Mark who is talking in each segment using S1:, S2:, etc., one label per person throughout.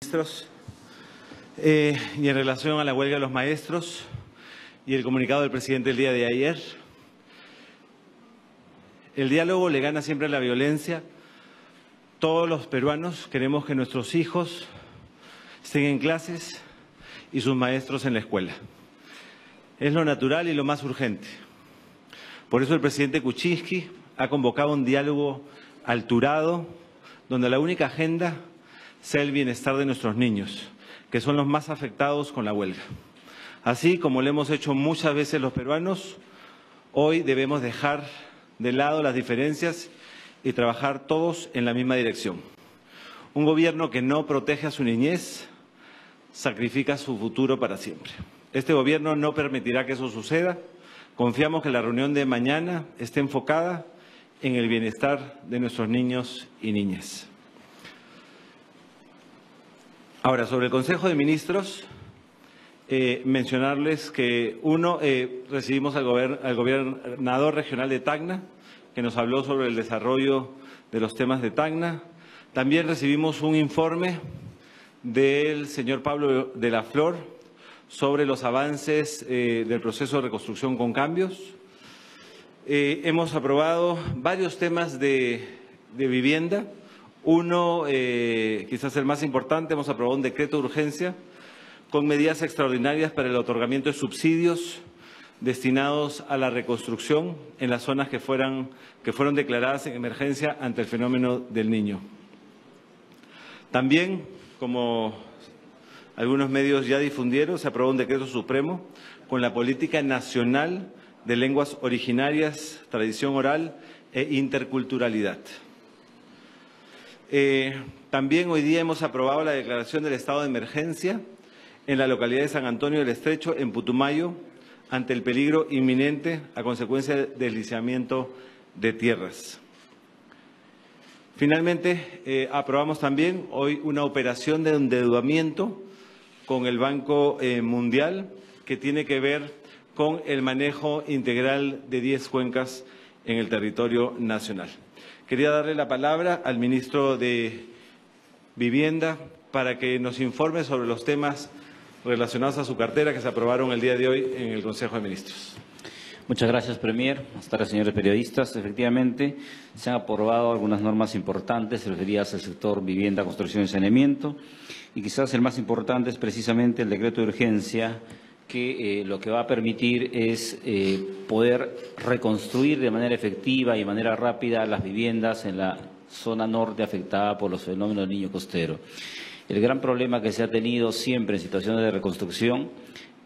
S1: Ministros, y en relación a la huelga de los maestros y el comunicado del presidente el día de ayer, el diálogo le gana siempre a la violencia. Todos los peruanos queremos que nuestros hijos estén en clases y sus maestros en la escuela. Es lo natural y lo más urgente. Por eso el presidente Kuczynski ha convocado un diálogo alturado, donde la única agenda sea el bienestar de nuestros niños, que son los más afectados con la huelga. Así como lo hemos hecho muchas veces los peruanos, hoy debemos dejar de lado las diferencias y trabajar todos en la misma dirección. Un gobierno que no protege a su niñez sacrifica su futuro para siempre. Este gobierno no permitirá que eso suceda. Confiamos que la reunión de mañana esté enfocada en el bienestar de nuestros niños y niñas. Ahora, sobre el Consejo de Ministros, mencionarles que recibimos al gobernador regional de Tacna, que nos habló sobre el desarrollo de los temas de Tacna. También recibimos un informe del señor Pablo de la Flor sobre los avances del proceso de reconstrucción con cambios. Hemos aprobado varios temas de vivienda. Uno, quizás el más importante, hemos aprobado un decreto de urgencia con medidas extraordinarias para el otorgamiento de subsidios destinados a la reconstrucción en las zonas que fueron declaradas en emergencia ante el fenómeno del Niño. También, como algunos medios ya difundieron, se aprobó un decreto supremo con la política nacional de lenguas originarias, tradición oral e interculturalidad. También hoy día hemos aprobado la declaración del estado de emergencia en la localidad de San Antonio del Estrecho, en Putumayo, ante el peligro inminente a consecuencia del deslizamiento de tierras. Finalmente, aprobamos también hoy una operación de endeudamiento con el Banco Mundial que tiene que ver con el manejo integral de 10 cuencas en el territorio nacional. Quería darle la palabra al ministro de Vivienda para que nos informe sobre los temas relacionados a su cartera que se aprobaron el día de hoy en el Consejo de Ministros.
S2: Muchas gracias, Premier. Buenas tardes, señores periodistas. Efectivamente, se han aprobado algunas normas importantes referidas al sector vivienda, construcción y saneamiento. Y quizás el más importante es precisamente el decreto de urgencia que lo que va a permitir es poder reconstruir de manera efectiva y de manera rápida las viviendas en la zona norte afectada por los fenómenos del Niño costero. El gran problema que se ha tenido siempre en situaciones de reconstrucción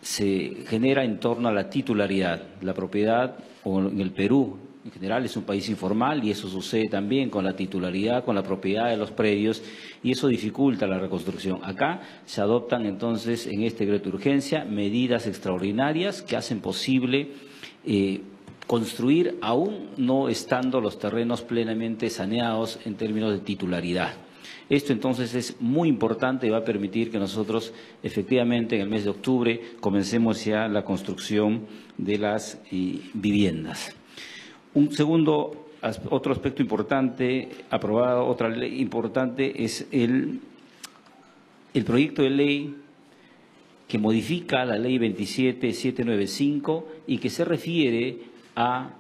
S2: se genera en torno a la titularidad. La propiedad, o en el Perú en general, es un país informal y eso sucede también con la titularidad, con la propiedad de los predios, y eso dificulta la reconstrucción. Acá se adoptan entonces en este decreto de urgencia medidas extraordinarias que hacen posible construir aún no estando los terrenos plenamente saneados en términos de titularidad. Esto entonces es muy importante y va a permitir que nosotros efectivamente en el mes de octubre comencemos ya la construcción de las viviendas. Otro aspecto importante, aprobado, otra ley importante es el proyecto de ley que modifica la ley 27795 y que se refiere a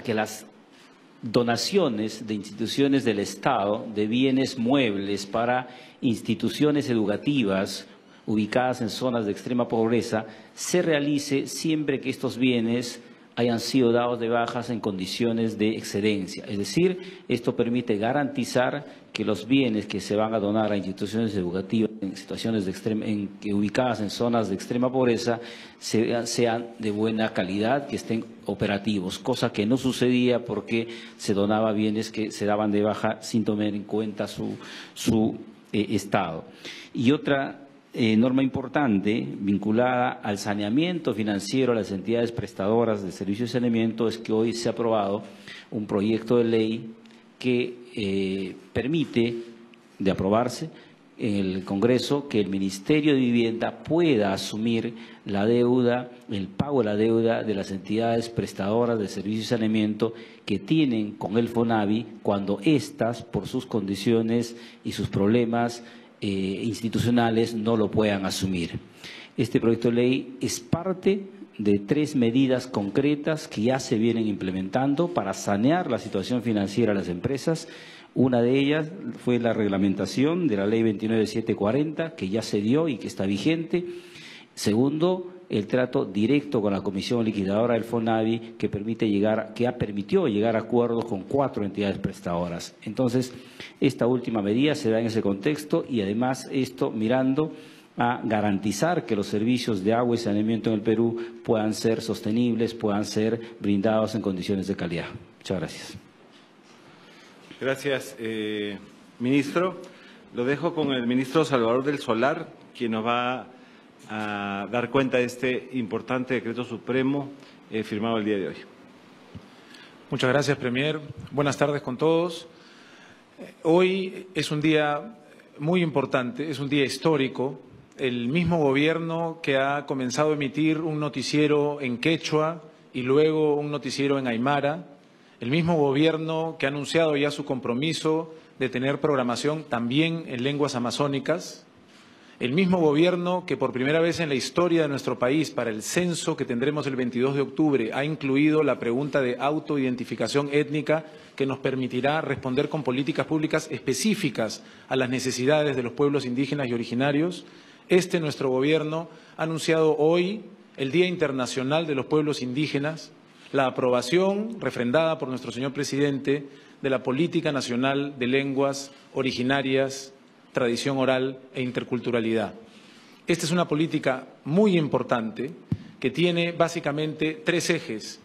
S2: que las donaciones de instituciones del Estado de bienes muebles para instituciones educativas ubicadas en zonas de extrema pobreza se realice siempre que estos bienes hayan sido dados de bajas en condiciones de excedencia. Es decir, esto permite garantizar que los bienes que se van a donar a instituciones educativas en situaciones ubicadas en zonas de extrema pobreza sean de buena calidad, que estén operativos, cosa que no sucedía porque se donaba bienes que se daban de baja sin tomar en cuenta su estado. Y otra norma importante vinculada al saneamiento financiero a las entidades prestadoras de servicios de saneamiento es que hoy se ha aprobado un proyecto de ley que permite, de aprobarse, el Congreso que el Ministerio de Vivienda pueda asumir la deuda, el pago de la deuda de las entidades prestadoras de servicios de saneamiento que tienen con el FONAVI cuando éstas, por sus condiciones y sus problemas institucionales, no lo puedan asumir. Este proyecto de ley es parte de 3 medidas concretas que ya se vienen implementando para sanear la situación financiera de las empresas. Una de ellas fue la reglamentación de la Ley 29.740, que ya se dio y que está vigente. Segundo, el trato directo con la Comisión Liquidadora del FONAVI, que permitió llegar a acuerdos con 4 entidades prestadoras. Entonces, esta última medida se da en ese contexto y además esto mirando a garantizar que los servicios de agua y saneamiento en el Perú puedan ser sostenibles, puedan ser brindados en condiciones de calidad. Muchas gracias.
S1: Gracias, ministro. Lo dejo con el ministro Salvador del Solar, quien nos va a dar cuenta de este importante decreto supremo firmado el día de hoy.
S3: Muchas gracias, Premier. Buenas tardes con todos. Hoy es un día muy importante, es un día histórico. El mismo gobierno que ha comenzado a emitir un noticiero en quechua y luego un noticiero en aymara, el mismo gobierno que ha anunciado ya su compromiso de tener programación también en lenguas amazónicas, el mismo gobierno que por primera vez en la historia de nuestro país, para el censo que tendremos el 22 de octubre, ha incluido la pregunta de autoidentificación étnica que nos permitirá responder con políticas públicas específicas a las necesidades de los pueblos indígenas y originarios. Nuestro gobierno ha anunciado hoy el Día Internacional de los Pueblos Indígenas, la aprobación refrendada por nuestro señor presidente de la Política Nacional de Lenguas Originarias, Tradición Oral e Interculturalidad. Esta es una política muy importante que tiene básicamente 3 ejes.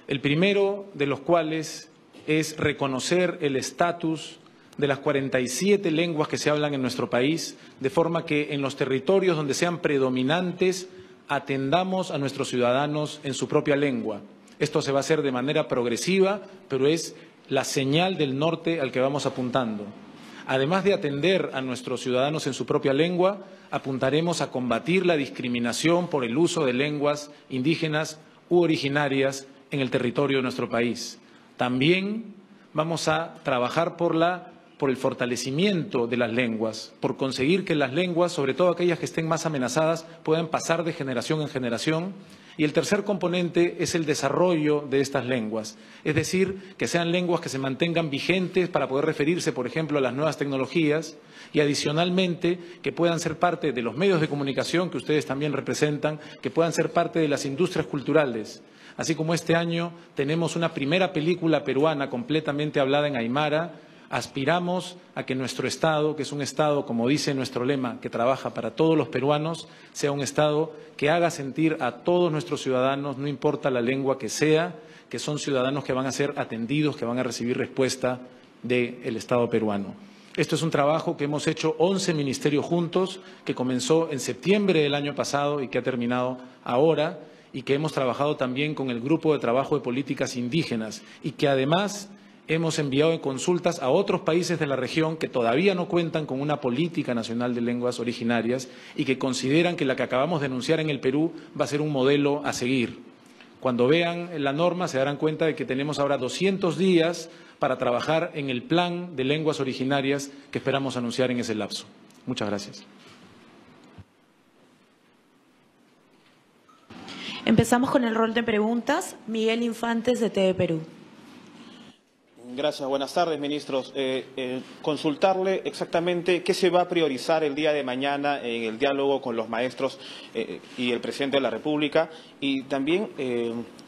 S3: El primero de los cuales es reconocer el estatus de las 47 lenguas que se hablan en nuestro país, de forma que en los territorios donde sean predominantes atendamos a nuestros ciudadanos en su propia lengua. Esto se va a hacer de manera progresiva, pero es la señal del norte al que vamos apuntando. Además de atender a nuestros ciudadanos en su propia lengua, apuntaremos a combatir la discriminación por el uso de lenguas indígenas u originarias en el territorio de nuestro país. También vamos a trabajar por el fortalecimiento de las lenguas, por conseguir que las lenguas, sobre todo aquellas que estén más amenazadas, puedan pasar de generación en generación. Y el tercer componente es el desarrollo de estas lenguas, es decir, que sean lenguas que se mantengan vigentes para poder referirse, por ejemplo, a las nuevas tecnologías y, adicionalmente, que puedan ser parte de los medios de comunicación que ustedes también representan, que puedan ser parte de las industrias culturales. Así como este año tenemos una primera película peruana completamente hablada en aymara, aspiramos a que nuestro Estado, que es un Estado, como dice nuestro lema, que trabaja para todos los peruanos, sea un Estado que haga sentir a todos nuestros ciudadanos, no importa la lengua que sea, que son ciudadanos que van a ser atendidos, que van a recibir respuesta del Estado peruano. Esto es un trabajo que hemos hecho 11 ministerios juntos, que comenzó en septiembre del año pasado y que ha terminado ahora, y que hemos trabajado también con el Grupo de Trabajo de Políticas Indígenas y que además hemos enviado en consultas a otros países de la región que todavía no cuentan con una política nacional de lenguas originarias y que consideran que la que acabamos de anunciar en el Perú va a ser un modelo a seguir. Cuando vean la norma se darán cuenta de que tenemos ahora 200 días para trabajar en el plan de lenguas originarias que esperamos anunciar en ese lapso. Muchas gracias.
S4: Empezamos con el rol de preguntas. Miguel Infantes, de TV Perú.
S5: Gracias. Buenas tardes, ministros. Consultarle exactamente qué se va a priorizar el día de mañana en el diálogo con los maestros y el presidente de la República. Y también,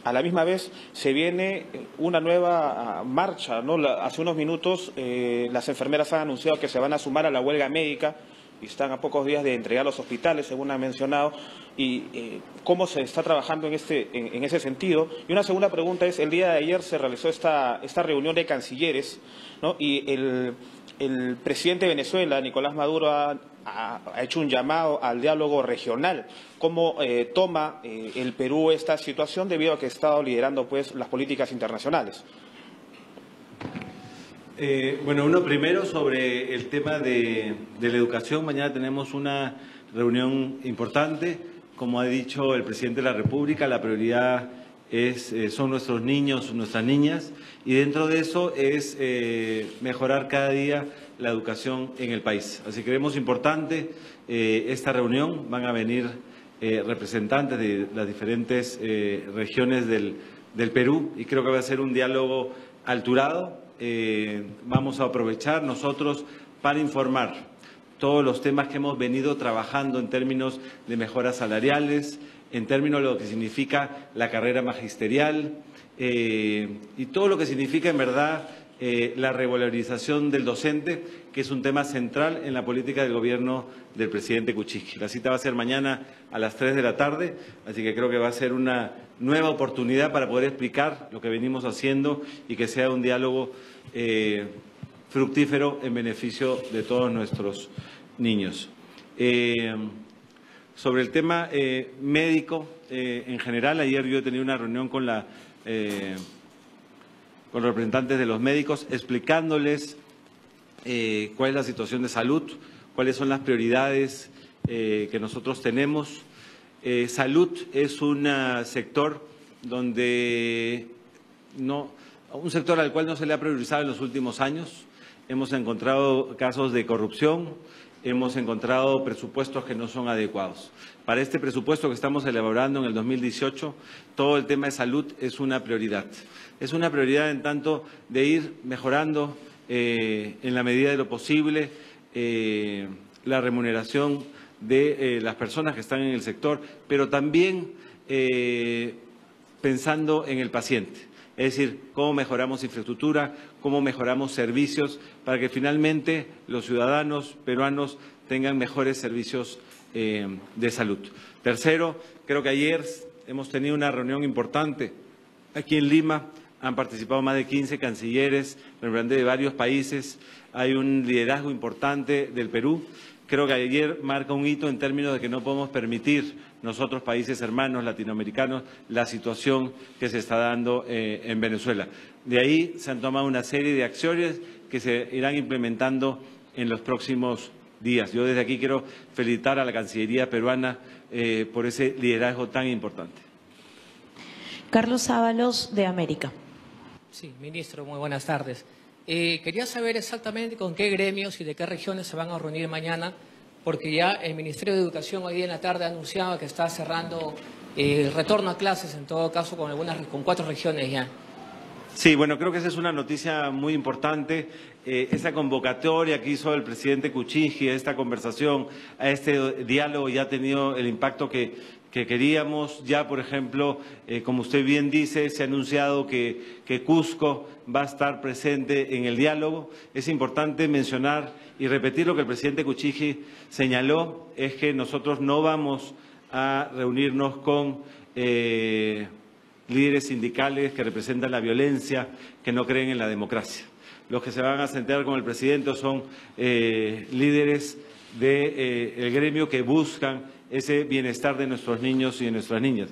S5: a la misma vez, se viene una nueva marcha, ¿no? Hace unos minutos las enfermeras han anunciado que se van a sumar a la huelga médica y están a pocos días de entregar los hospitales, según han mencionado, y cómo se está trabajando en ese sentido. Y una segunda pregunta es, el día de ayer se realizó esta reunión de cancilleres, ¿no? Y el presidente de Venezuela, Nicolás Maduro, ha hecho un llamado al diálogo regional. ¿Cómo toma el Perú esta situación debido a que ha estado liderando pues las políticas internacionales?
S1: Bueno, uno primero sobre el tema de la educación. Mañana tenemos una reunión importante. Como ha dicho el presidente de la República, la prioridad son nuestros niños, nuestras niñas, y dentro de eso es mejorar cada día la educación en el país. Así que creemos importante esta reunión. Van a venir representantes de las diferentes regiones del Perú y creo que va a ser un diálogo alturado. Vamos a aprovechar nosotros para informar todos los temas que hemos venido trabajando en términos de mejoras salariales, en términos de lo que significa la carrera magisterial y todo lo que significa en verdad la revalorización del docente, que es un tema central en la política del gobierno del presidente Kuczynski. La cita va a ser mañana a las 3 de la tarde, así que creo que va a ser una nueva oportunidad para poder explicar lo que venimos haciendo y que sea un diálogo fructífero en beneficio de todos nuestros niños. Sobre el tema médico, en general, ayer yo he tenido una reunión con los representantes de los médicos explicándoles cuál es la situación de salud, cuáles son las prioridades que nosotros tenemos. Salud es un sector donde un sector al cual no se le ha priorizado en los últimos años. Hemos encontrado casos de corrupción, hemos encontrado presupuestos que no son adecuados. Para este presupuesto que estamos elaborando en el 2018, todo el tema de salud es una prioridad. Es una prioridad en tanto de ir mejorando en la medida de lo posible la remuneración de las personas que están en el sector, pero también pensando en el paciente. Es decir, cómo mejoramos infraestructura, cómo mejoramos servicios para que finalmente los ciudadanos peruanos tengan mejores servicios de salud. Tercero, creo que ayer hemos tenido una reunión importante aquí en Lima. Han participado más de 15 cancilleres, representantes de varios países. Hay un liderazgo importante del Perú. Creo que ayer marca un hito en términos de que no podemos permitir nosotros, países hermanos latinoamericanos, la situación que se está dando en Venezuela. De ahí se han tomado una serie de acciones que se irán implementando en los próximos días. Yo desde aquí quiero felicitar a la Cancillería peruana por ese liderazgo tan importante.
S4: Carlos Ábalos, de América.
S6: Sí, ministro, muy buenas tardes. Quería saber exactamente con qué gremios y de qué regiones se van a reunir mañana, porque ya el Ministerio de Educación hoy día en la tarde ha anunciado que está cerrando el retorno a clases, en todo caso con 4 regiones ya.
S1: Sí, bueno, creo que esa es una noticia muy importante. Esa convocatoria que hizo el presidente Kuczynski, esta conversación, a este diálogo ya ha tenido el impacto que queríamos. Ya, por ejemplo, como usted bien dice, se ha anunciado que Cusco va a estar presente en el diálogo. Es importante mencionar y repetir lo que el presidente Kuczynski señaló, es que nosotros no vamos a reunirnos con líderes sindicales que representan la violencia, que no creen en la democracia. Los que se van a sentar con el presidente son líderes del gremio que buscan ese bienestar de nuestros niños y de nuestras niñas.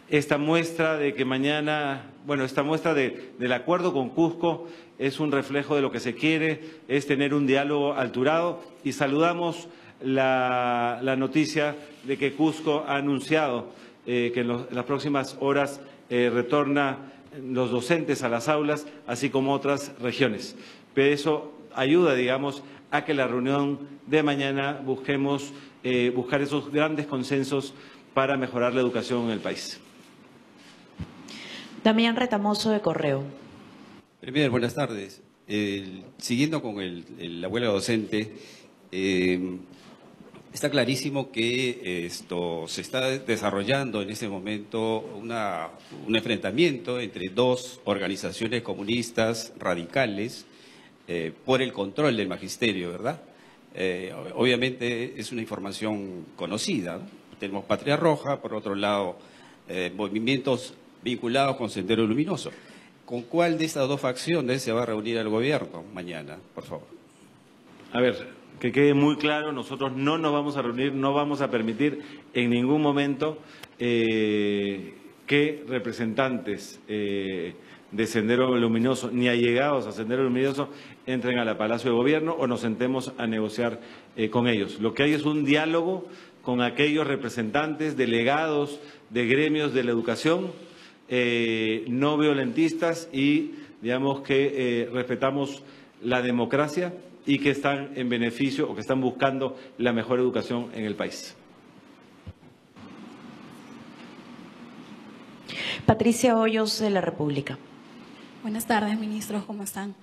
S1: Esta muestra de que mañana, bueno, esta muestra del acuerdo con Cusco es un reflejo de lo que se quiere, es tener un diálogo alturado, y saludamos la noticia de que Cusco ha anunciado que en las próximas horas retorna los docentes a las aulas, así como otras regiones. Pero eso ayuda, digamos, a que la reunión de mañana buscar esos grandes consensos para mejorar la educación en el país.
S4: Damián Retamoso, de Correo.
S7: Premier, buenas tardes. Siguiendo con la huelga docente, está clarísimo que se está desarrollando en este momento un enfrentamiento entre 2 organizaciones comunistas radicales por el control del magisterio, ¿verdad? Obviamente es una información conocida, ¿no? Tenemos Patria Roja, por otro lado, movimientos vinculados con Sendero Luminoso. ¿Con cuál de estas 2 facciones se va a reunir el gobierno mañana, por favor?
S1: A ver, que quede muy claro, nosotros no nos vamos a reunir, no vamos a permitir en ningún momento que representantes de Sendero Luminoso, ni allegados a Sendero Luminoso, entren a la Palacio de Gobierno o nos sentemos a negociar con ellos. Lo que hay es un diálogo con aquellos representantes, delegados de gremios de la educación, no violentistas y, digamos, que respetamos la democracia y que están en beneficio o que están buscando la mejor educación en el país.
S4: Patricia Hoyos, de la República.
S8: Buenas tardes, ministros, ¿cómo están?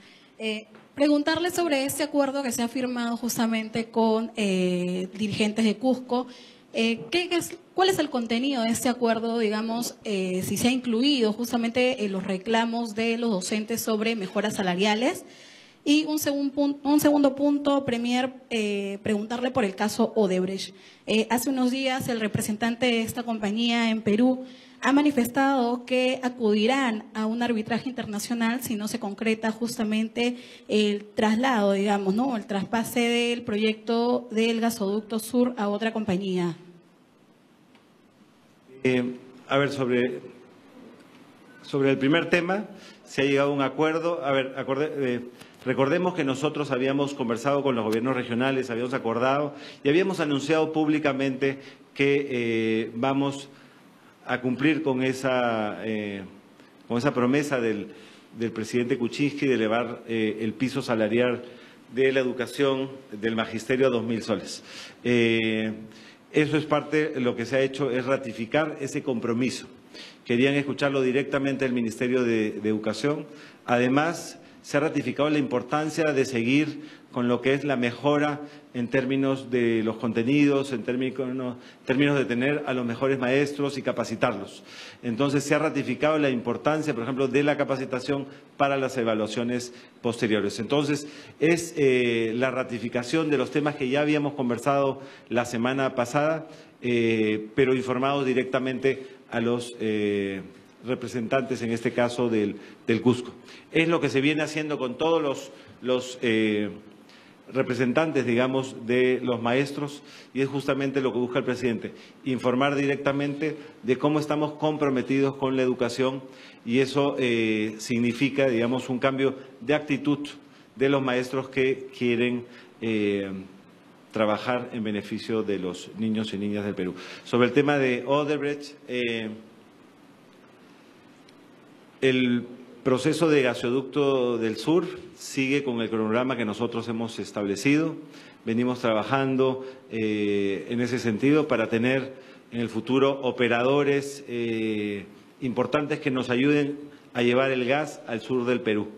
S8: Preguntarle sobre este acuerdo que se ha firmado justamente con dirigentes de Cusco. ¿Cuál es el contenido de este acuerdo, digamos, si se ha incluido justamente los reclamos de los docentes sobre mejoras salariales? Y un segundo punto, Premier, preguntarle por el caso Odebrecht. Hace unos días el representante de esta compañía en Perú ha manifestado que acudirán a un arbitraje internacional si no se concreta justamente el traslado, digamos, ¿no? El traspase del proyecto del gasoducto sur a otra compañía.
S1: A ver, sobre el primer tema, se ha llegado a un acuerdo. A ver, recordemos que nosotros habíamos conversado con los gobiernos regionales, habíamos acordado y habíamos anunciado públicamente que vamos a cumplir con esa promesa del presidente Kuczynski de elevar el piso salarial de la educación del magisterio a 2.000 soles. Eso es parte de lo que se ha hecho, es ratificar ese compromiso. Querían escucharlo directamente del Ministerio de Educación. Además, se ha ratificado la importancia de seguir con lo que es la mejora en términos de los contenidos, en términos de tener a los mejores maestros y capacitarlos. Entonces, se ha ratificado la importancia, por ejemplo, de la capacitación para las evaluaciones posteriores. Entonces, es la ratificación de los temas que ya habíamos conversado la semana pasada, pero informados directamente a los representantes, en este caso, del Cusco. Es lo que se viene haciendo con todos los representantes, digamos, de los maestros, y es justamente lo que busca el presidente, informar directamente de cómo estamos comprometidos con la educación, y eso significa, digamos, un cambio de actitud de los maestros que quieren trabajar en beneficio de los niños y niñas del Perú. Sobre el tema de Odebrecht, el proceso de gasoducto del sur sigue con el cronograma que nosotros hemos establecido. Venimos trabajando en ese sentido para tener en el futuro operadores importantes que nos ayuden a llevar el gas al sur del Perú.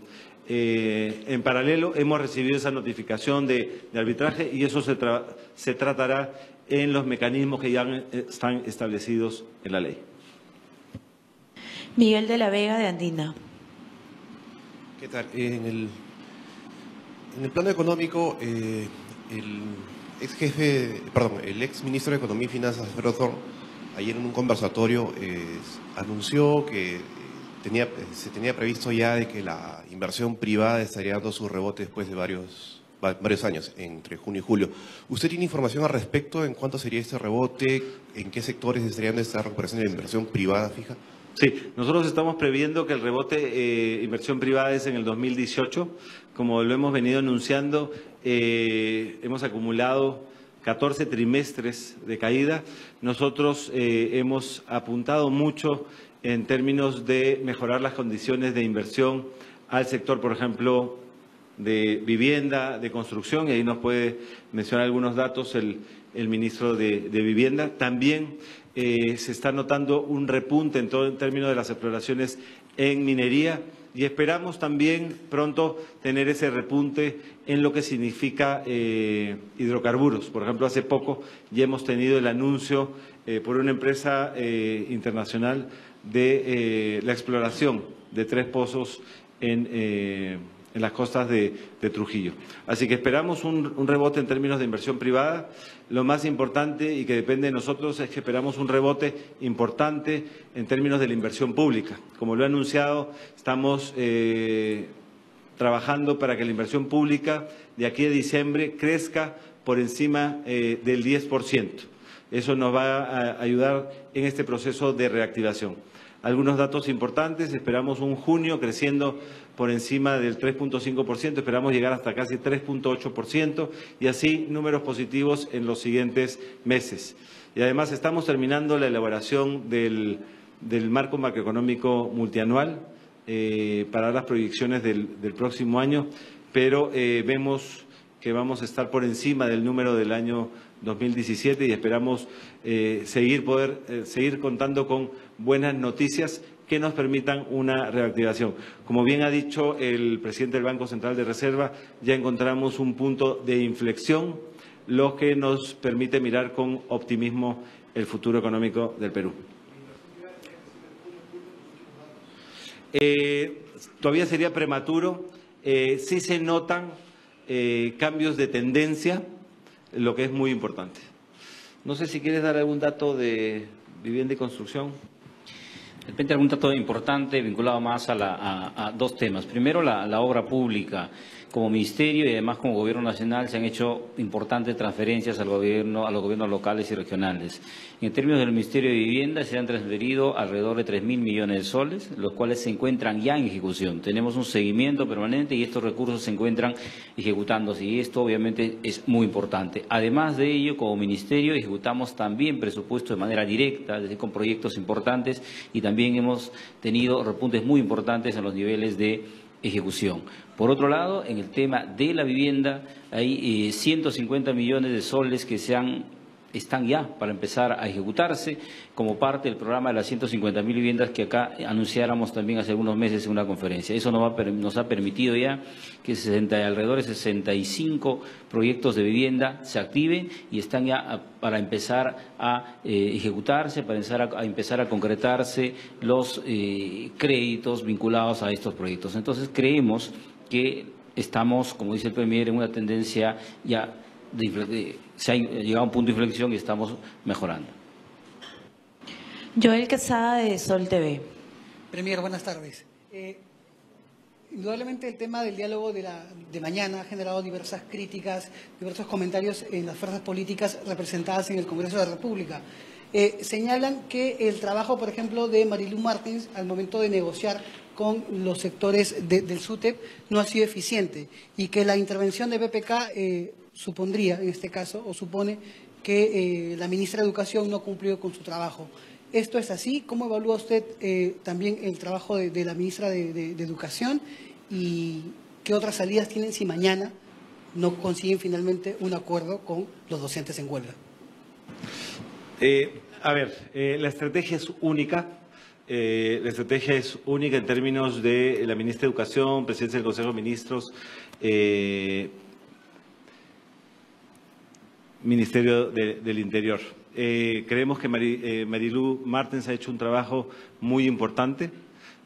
S1: En paralelo, hemos recibido esa notificación de arbitraje y eso se tratará en los mecanismos que ya están establecidos en la ley.
S4: Miguel de la Vega, de Andina.
S9: ¿Qué tal? En el plano económico, el ex ministro de Economía y Finanzas, Alfredo Thor, ayer en un conversatorio anunció que se tenía previsto ya de que la inversión privada estaría dando su rebote después de varios años, entre junio y julio. ¿Usted tiene información al respecto en cuánto sería este rebote? ¿En qué sectores estarían esta recuperación de la inversión privada fija?
S1: Sí, nosotros estamos previendo que el rebote inversión privada es en el 2018. Como lo hemos venido anunciando, hemos acumulado 14 trimestres de caída. Nosotros hemos apuntado mucho en términos de mejorar las condiciones de inversión al sector, por ejemplo, de vivienda, de construcción, y ahí nos puede mencionar algunos datos el ministro de Vivienda. También se está notando un repunte en términos de las exploraciones en minería y esperamos también pronto tener ese repunte en lo que significa hidrocarburos. Por ejemplo, hace poco ya hemos tenido el anuncio por una empresa internacional de la exploración de 3 pozos en las costas de Trujillo. Así que esperamos un rebote en términos de inversión privada. Lo más importante y que depende de nosotros es que esperamos un rebote importante en términos de la inversión pública. Como lo he anunciado, estamos trabajando para que la inversión pública de aquí a diciembre crezca por encima del 10%. Eso nos va a ayudar en este proceso de reactivación. Algunos datos importantes: esperamos un junio creciendo por encima del 3.5%, esperamos llegar hasta casi 3.8% y así números positivos en los siguientes meses. Y además estamos terminando la elaboración del marco macroeconómico multianual para las proyecciones del próximo año, pero vemos que vamos a estar por encima del número del año 2017 y esperamos seguir contando con buenas noticias que nos permitan una reactivación. Como bien ha dicho el presidente del Banco Central de Reserva, ya encontramos un punto de inflexión, lo que nos permite mirar con optimismo el futuro económico del Perú. Todavía sería prematuro. Sí se notan cambios de tendencia, lo que es muy importante. No sé si quieres dar algún dato de vivienda y construcción.
S2: De repente algún dato importante vinculado más a dos temas. Primero, la obra pública. Como ministerio y además como gobierno nacional se han hecho importantes transferencias a los gobiernos locales y regionales. En términos del Ministerio de Vivienda se han transferido alrededor de 3.000 millones de soles, los cuales se encuentran ya en ejecución. Tenemos un seguimiento permanente y estos recursos se encuentran ejecutándose y esto obviamente es muy importante. Además de ello, como ministerio ejecutamos también presupuesto de manera directa, es decir, con proyectos importantes y también hemos tenido repuntes muy importantes en los niveles de ejecución. Por otro lado, en el tema de la vivienda hay 150 millones de soles que están ya para empezar a ejecutarse como parte del programa de las 150.000 viviendas que acá anunciáramos también hace algunos meses en una conferencia. Eso nos ha permitido ya que alrededor de 65 proyectos de vivienda se activen y están ya para empezar a ejecutarse, para empezar a concretarse los créditos vinculados a estos proyectos. Entonces creemos que estamos, como dice el Premier, en una tendencia ya se ha llegado a un punto de inflexión y estamos mejorando.
S4: Joel Quesada, de Sol TV.
S10: Premier, buenas tardes. Indudablemente el tema del diálogo de mañana ha generado diversas críticas, diversos comentarios en las fuerzas políticas representadas en el Congreso de la República. Señalan que el trabajo, por ejemplo, de Marilu Martins al momento de negociar con los sectores del SUTEP no ha sido eficiente y que la intervención de BPK supondría, en este caso, o supone que la ministra de Educación no ha cumplido con su trabajo. ¿Esto es así? ¿Cómo evalúa usted también el trabajo de la ministra de Educación? ¿Y qué otras salidas tienen si mañana no consiguen finalmente un acuerdo con los docentes en huelga?
S1: La estrategia es única. La estrategia es única en términos de la ministra de Educación, presidencia del Consejo de Ministros, Ministerio del Interior. Creemos que Marilu Martins ha hecho un trabajo muy importante.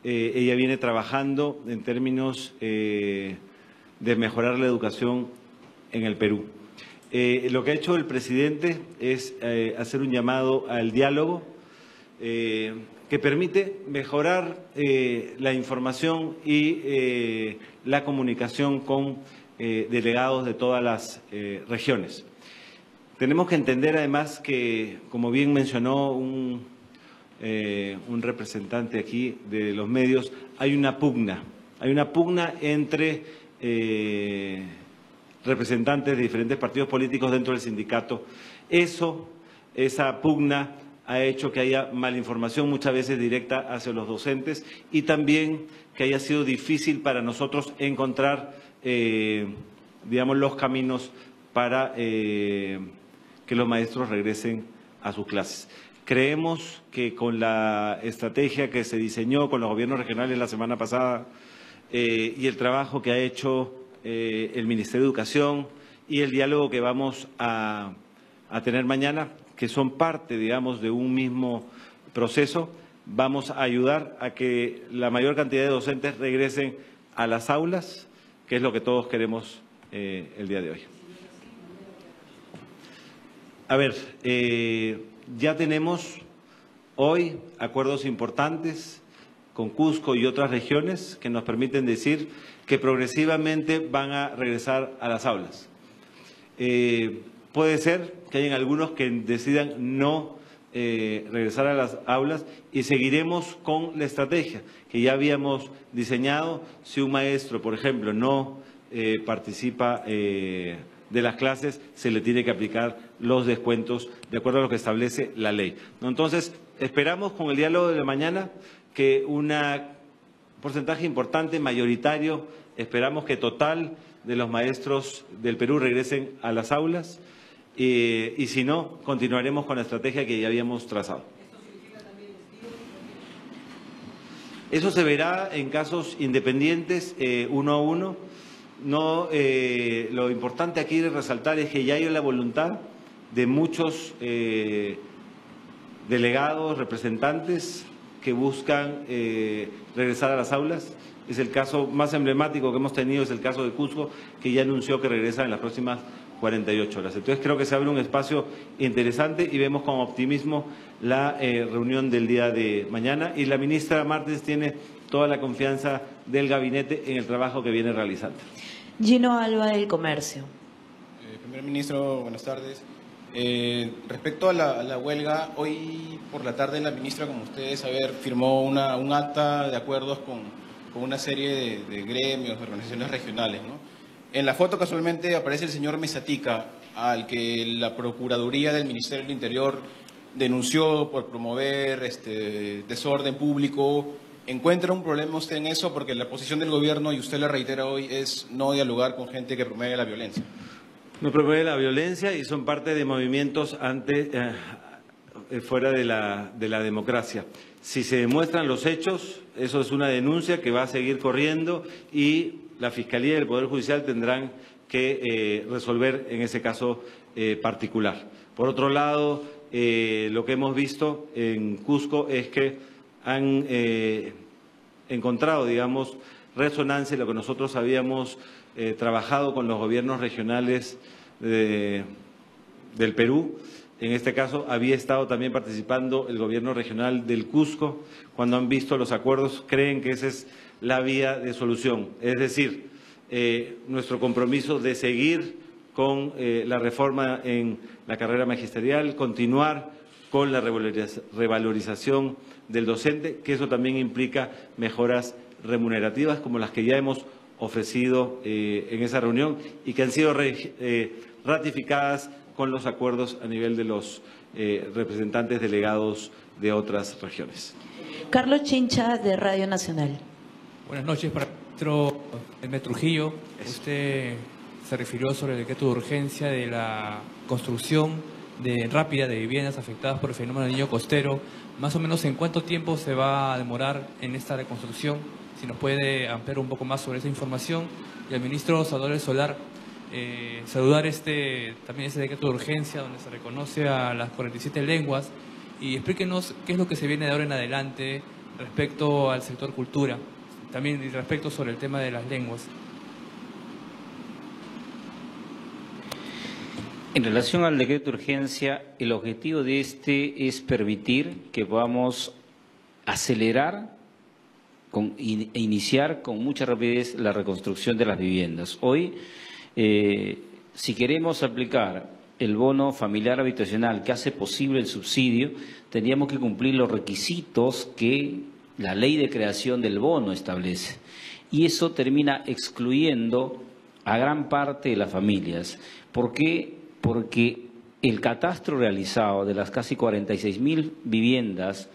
S1: Ella viene trabajando en términos de mejorar la educación en el Perú. Lo que ha hecho el presidente es hacer un llamado al diálogo que permite mejorar la información y la comunicación con delegados de todas las regiones. Tenemos que entender además que, como bien mencionó un representante aquí de los medios, hay una pugna entre representantes de diferentes partidos políticos dentro del sindicato. Esa pugna ha hecho que haya malinformación muchas veces directa hacia los docentes y también que haya sido difícil para nosotros encontrar, los caminos para que los maestros regresen a sus clases. Creemos que con la estrategia que se diseñó con los gobiernos regionales la semana pasada y el trabajo que ha hecho el Ministerio de Educación y el diálogo que vamos a tener mañana, que son parte, de un mismo proceso, vamos a ayudar a que la mayor cantidad de docentes regresen a las aulas, que es lo que todos queremos el día de hoy. Ya tenemos hoy acuerdos importantes con Cusco y otras regiones que nos permiten decir que progresivamente van a regresar a las aulas. Puede ser que hayan algunos que decidan no regresar a las aulas y seguiremos con la estrategia que ya habíamos diseñado. Si un maestro, por ejemplo, no participa de las clases, se le tiene que aplicar los descuentos de acuerdo a lo que establece la ley, ¿no? Entonces, esperamos con el diálogo de mañana que un porcentaje importante, mayoritario, esperamos que total de los maestros del Perú regresen a las aulas y si no, continuaremos con la estrategia que ya habíamos trazado. Eso se verá en casos independientes, uno a uno. No, lo importante aquí de resaltar es que ya hay la voluntad de muchos delegados, representantes que buscan regresar a las aulas. Es el caso más emblemático que hemos tenido, es el caso de Cusco, que ya anunció que regresa en las próximas 48 horas. Entonces creo que se abre un espacio interesante y vemos con optimismo la reunión del día de mañana. Y la ministra Martens tiene toda la confianza del gabinete en el trabajo que viene realizando.
S4: Gino Alba, del Comercio.
S11: Primer ministro, buenas tardes. Respecto a la huelga, hoy por la tarde la ministra, como ustedes saben, firmó un acta de acuerdos con una serie de gremios, de organizaciones regionales, ¿no? En la foto casualmente aparece el señor Mesatica, al que la Procuraduría del Ministerio del Interior denunció por promover desorden público. ¿Encuentra un problema usted en eso? Porque la posición del gobierno, y usted la reitera hoy, es no dialogar con gente que promueve la violencia.
S1: No promueve la violencia y son parte de movimientos fuera de la democracia. Si se demuestran los hechos, eso es una denuncia que va a seguir corriendo y la Fiscalía y el Poder Judicial tendrán que resolver en ese caso particular. Por otro lado, lo que hemos visto en Cusco es que han encontrado, digamos, resonancia en lo que nosotros habíamos trabajado con los gobiernos regionales del Perú. En este caso había estado también participando el gobierno regional del Cusco. Cuando han visto los acuerdos, creen que esa es la vía de solución. Es decir, nuestro compromiso de seguir con la reforma en la carrera magisterial, continuar con la revalorización del docente, que eso también implica mejoras remunerativas como las que ya hemos ofrecido en esa reunión y que han sido ratificadas con los acuerdos a nivel de los representantes delegados de otras regiones.
S4: Carlos Chincha, de Radio Nacional.
S12: Buenas noches, para el ministro Hermes Trujillo. Usted se refirió sobre el decreto de urgencia de la construcción rápida de viviendas afectadas por el fenómeno del Niño Costero. Más o menos, ¿en cuánto tiempo se va a demorar en esta reconstrucción? Si nos puede ampliar un poco más sobre esa información. Y al ministro Salvador Solar, saludar también ese decreto de urgencia donde se reconoce a las 47 lenguas y explíquenos qué es lo que se viene de ahora en adelante respecto al sector cultura, también respecto sobre el tema de las lenguas.
S2: En relación al decreto de urgencia, el objetivo de es permitir que podamos acelerar e iniciar con mucha rapidez la reconstrucción de las viviendas. Hoy, si queremos aplicar el bono familiar habitacional que hace posible el subsidio, tendríamos que cumplir los requisitos que la ley de creación del bono establece. Y eso termina excluyendo a gran parte de las familias. ¿Por qué? Porque el catastro realizado de las casi 46.000 viviendas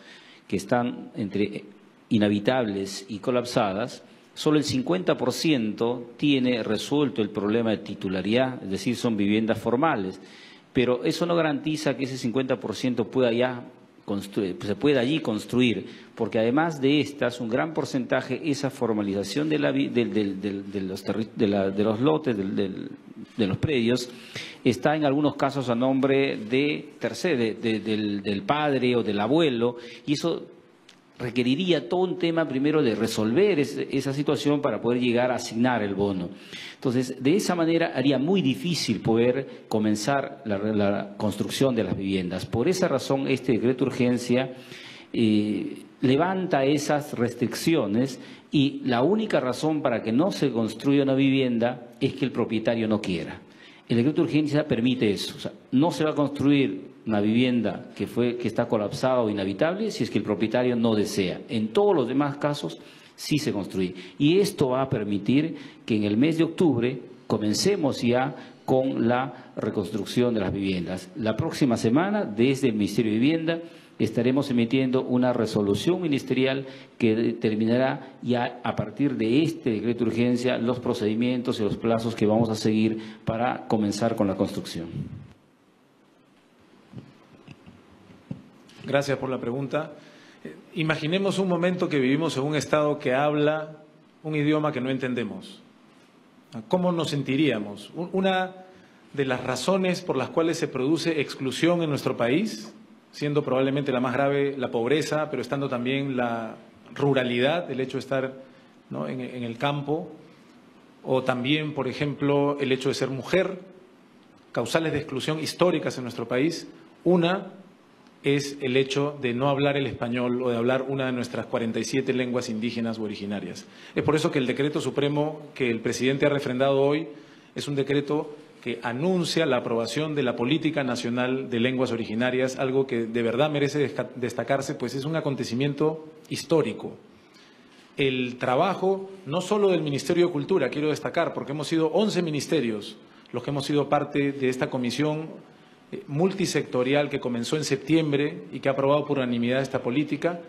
S2: que están entre inhabitables y colapsadas, solo el 50% tiene resuelto el problema de titularidad, es decir, son viviendas formales. Pero eso no garantiza que ese 50% se pueda allí construir, porque además de estas, un gran porcentaje, esa formalización de los lotes, de los predios, está en algunos casos a nombre del padre o del abuelo, y eso requeriría todo un tema primero de resolver esa situación para poder llegar a asignar el bono. Entonces, de esa manera haría muy difícil poder comenzar la construcción de las viviendas. Por esa razón, este decreto de urgencia levanta esas restricciones y la única razón para que no se construya una vivienda es que el propietario no quiera. El decreto de urgencia permite eso. O sea, no se va a construir una vivienda que está colapsada o inhabitable si es que el propietario no desea. En todos los demás casos sí se construye. Y esto va a permitir que en el mes de octubre comencemos ya con la reconstrucción de las viviendas. La próxima semana, desde el Ministerio de Vivienda, estaremos emitiendo una resolución ministerial que determinará ya a partir de este decreto de urgencia los procedimientos y los plazos que vamos a seguir para comenzar con la construcción.
S3: Gracias por la pregunta. Imaginemos un momento que vivimos en un Estado que habla un idioma que no entendemos. ¿Cómo nos sentiríamos? Una de las razones por las cuales se produce exclusión en nuestro país, siendo probablemente la más grave la pobreza, pero estando también la ruralidad, el hecho de estar, ¿no?, en el campo, o también, por ejemplo, el hecho de ser mujer, causales de exclusión históricas en nuestro país. Una es el hecho de no hablar el español o de hablar una de nuestras 47 lenguas indígenas u originarias. Es por eso que el decreto supremo que el presidente ha refrendado hoy es un decreto que anuncia la aprobación de la Política Nacional de Lenguas Originarias, algo que de verdad merece destacarse, pues es un acontecimiento histórico. El trabajo, no solo del Ministerio de Cultura, quiero destacar, porque hemos sido 11 ministerios los que hemos sido parte de esta comisión multisectorial que comenzó en septiembre y que ha aprobado por unanimidad esta política,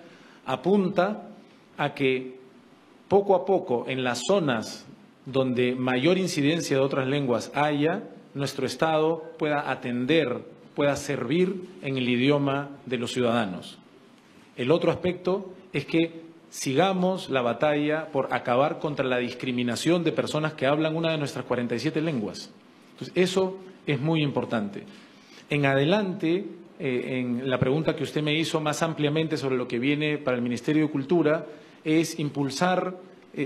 S3: apunta a que poco a poco en las zonas donde mayor incidencia de otras lenguas haya, nuestro Estado pueda atender, pueda servir en el idioma de los ciudadanos. El otro aspecto es que sigamos la batalla por acabar contra la discriminación de personas que hablan una de nuestras 47 lenguas. Entonces, eso es muy importante. En adelante, en la pregunta que usted me hizo más ampliamente sobre lo que viene para el Ministerio de Cultura, es impulsar,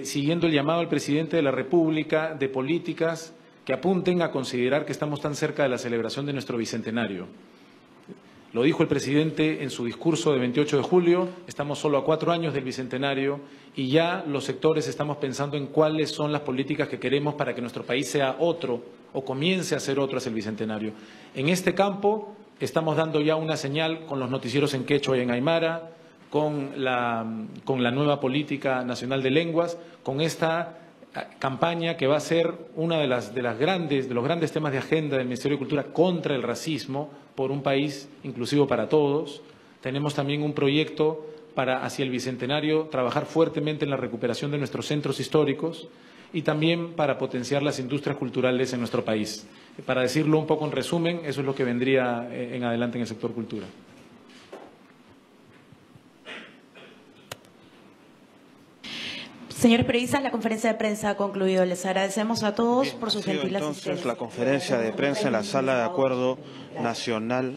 S3: siguiendo el llamado al presidente de la República, de políticas que apunten a considerar que estamos tan cerca de la celebración de nuestro bicentenario. Lo dijo el presidente en su discurso de 28 de julio, estamos solo a 4 años del bicentenario y ya los sectores estamos pensando en cuáles son las políticas que queremos para que nuestro país sea otro o comience a ser otro hacia el bicentenario. En este campo estamos dando ya una señal con los noticieros en quechua y en aymara, con la nueva Política Nacional de Lenguas, con esta campaña que va a ser una de los grandes temas de agenda del Ministerio de Cultura contra el racismo por un país inclusivo para todos. Tenemos también un proyecto para, hacia el bicentenario, trabajar fuertemente en la recuperación de nuestros centros históricos y también para potenciar las industrias culturales en nuestro país. Para decirlo un poco en resumen, eso es lo que vendría en adelante en el sector cultura.
S4: Señores periodistas, la conferencia de prensa ha concluido. Les agradecemos a todos por su gentil asistencia.
S5: Entonces, la conferencia de prensa en la Sala de Acuerdo Nacional,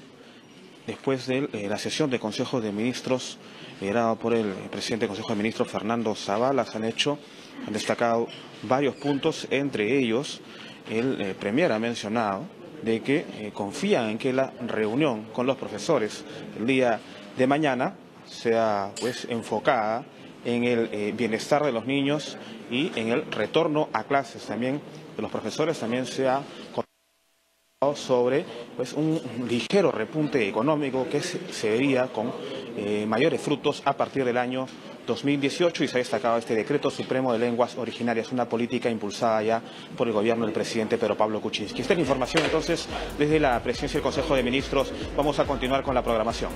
S5: después de la sesión de Consejo de Ministros, liderado por el presidente del Consejo de Ministros, Fernando Zavala, han destacado varios puntos, entre ellos el Premier ha mencionado de que confían en que la reunión con los profesores el día de mañana sea pues enfocada en el bienestar de los niños y en el retorno a clases también de los profesores. También se ha comentado sobre pues un ligero repunte económico que se vería con mayores frutos a partir del año 2018 y se ha destacado este Decreto Supremo de Lenguas Originarias, una política impulsada ya por el gobierno del presidente Pedro Pablo Kuczynski. Esta es la información entonces desde la presidencia del Consejo de Ministros. Vamos a continuar con la programación.